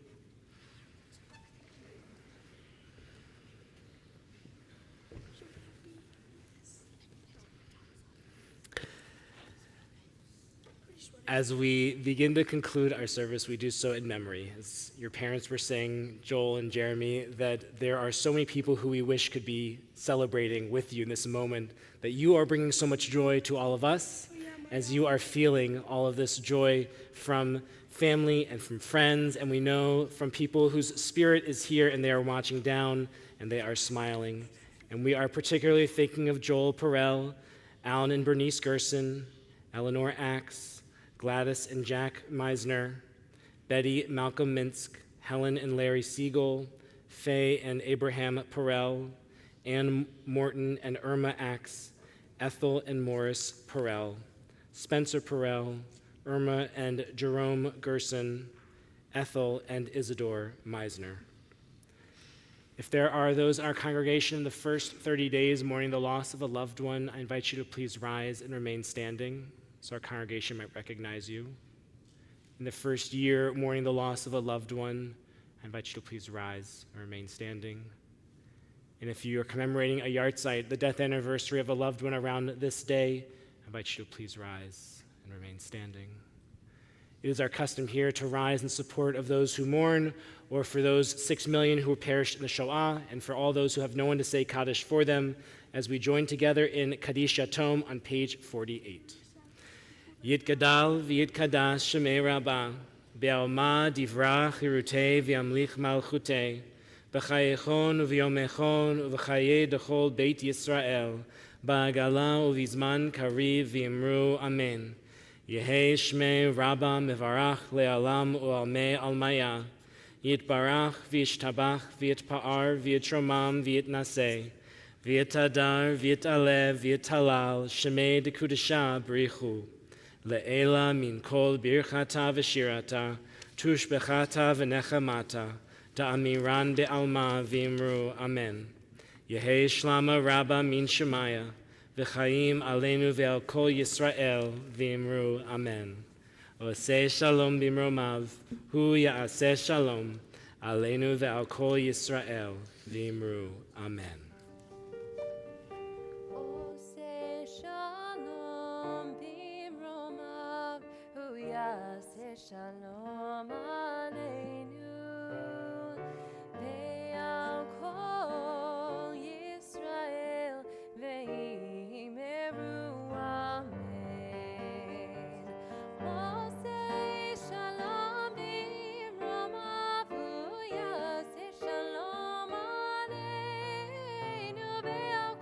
As we begin to conclude our service, we do so in memory. As your parents were saying, Joel and Jeremy, that there are so many people who we wish could be celebrating with you in this moment, that you are bringing so much joy to all of us as you are feeling all of this joy from family and from friends, and we know from people whose spirit is here and they are watching down and they are smiling. And we are particularly thinking of Joel Perel, Alan and Bernice Gerson, Eleanor Axe, Gladys and Jack Meisner, Betty Malcolm Minsk, Helen and Larry Siegel, Faye and Abraham Perel, Ann Morton and Irma Axe, Ethel and Morris Perel, Spencer Perel, Irma and Jerome Gerson, Ethel and Isidore Meisner. If there are those in our congregation the first 30 days mourning the loss of a loved one, I invite you to please rise and remain standing so our congregation might recognize you. In the first year mourning the loss of a loved one, I invite you to please rise and remain standing. And if you are commemorating a yahrzeit, the death anniversary of a loved one around this day, I invite you to please rise and remain standing. It is our custom here to rise in support of those who mourn, or for those 6 million who perished in the Shoah, and for all those who have no one to say Kaddish for them, as we join together in Kaddish Yatom on page 48. Yitgadal v'yitkadash shemei rabbah, be'alma divrach hirutei v'yamlich malchutei, b'chayechon u'v'yomechon u'v'chayei dechol beit Yisrael, ba'agala u'vizman kariv v'imru amen. Yehei shmei rabba mevarach le'alam u'almei almaya, yitbarach v'yishtabach v'yitpa'ar v'yitromam v'yitnaseh, v'yitadar v'yitalev v'yitalal shmei dekudesha b'richu. Le'ela min kol birchata v'shirata, tushbechata v'nechamata, da'amiran be'alma v'imru amen. Yehei shlama rabba min shemaya, v'chaim aleinu ve'al kol Yisrael v'imru amen. Oseh shalom b'imromav, hu ya'aseh shalom, aleinu ve'al kol Yisrael v'imru amen. Oseh shalom b'imromav, hu yaseh shalom aleinu, ve'al kol Yisrael ve'imru amen. Oseh shalom b'imromav, hu yaseh shalom aleinu, ve'al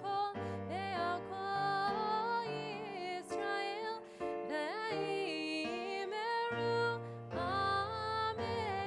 kol Yisrael ve'imru amen.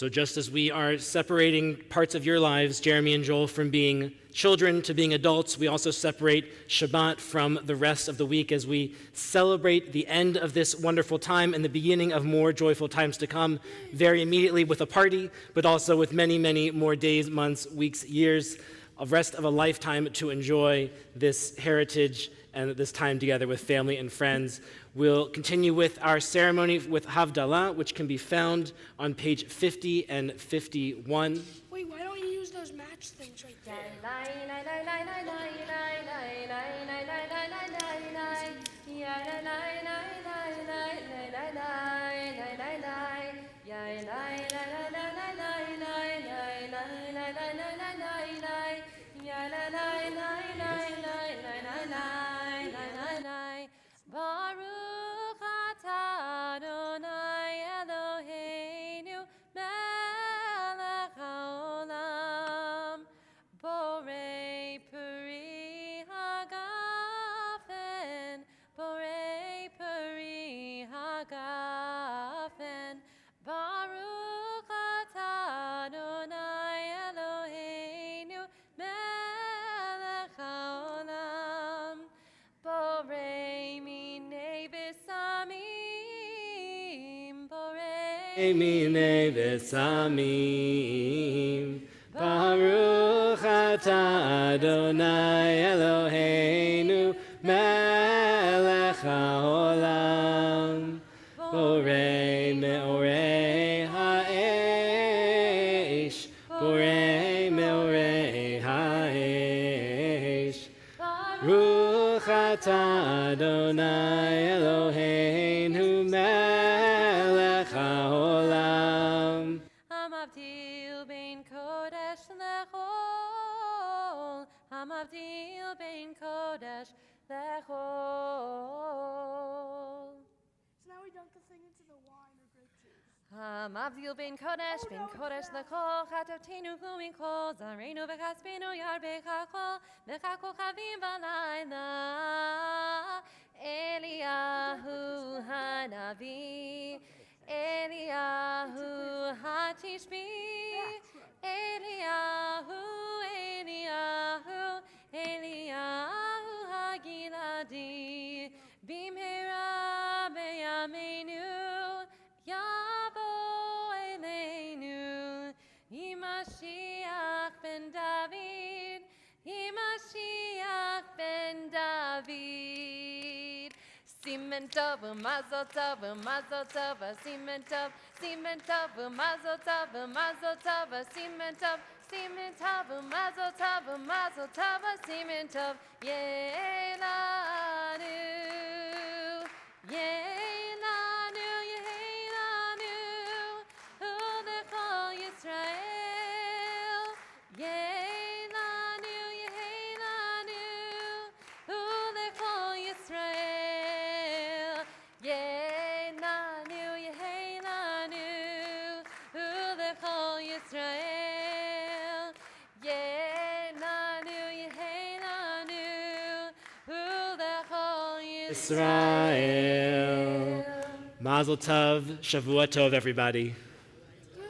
So just as we are separating parts of your lives, Jeremy and Joel, from being children to being adults, we also separate Shabbat from the rest of the week as we celebrate the end of this wonderful time and the beginning of more joyful times to come, very immediately with a party, but also with many, many more days, months, weeks, years, a rest of a lifetime to enjoy this heritage and this time together with family and friends. We'll continue with our ceremony with Havdalah, which can be found on page 50 and 51. Wait, why don't you use those match things right there? Baruch atah Adonai Eloheinu melech haolam borei peri hagafen Baruch atah Adonai Eloheinu melech haolam borei minei besamim Minei besamim, Baruch atah Adonai Eloheinu melech haolam, borei meorei ha'esh, borei meorei ha'esh, Baruch atah Adonai Eloheinu melech haolam. Hamavdil bein kodesh lechol, Hamavdil bein kodesh lechol. So now we dunk the thing into the wine or grape juice. Hamavdil bein kodesh lechol, Chatotenu hu min kol, Zareinu v'chaspenu yarbecha kol, Lecha kochavim v'layla, Eliyahu hanavi, Eliyahu hatishbi, Eliyahu hagiladi, bimhera beyamenu, yavo eleinu, Imashiach ben David, Imashiach ben David. Simen tov, mazel tov, mazel tov, simen tov, mazel tov, mazel tov, simen tov, mazel tov, mazel tov, simen tov, Yeilanu, Yeilanu, Yeilanu, Ulechol Yisrael, Yeilanu, Yeilanu, Ulechol Yisrael, Yeilanu, Yeilanu, Ulechol Yisrael, Yeilanu, Yeilanu, Ulechol Israel. Mazel tov, Shavua tov, everybody.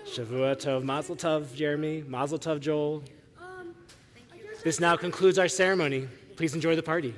Shavua tov, Mazel tov, Jeremy. Mazel tov, Joel. This now concludes our ceremony. Please enjoy the party.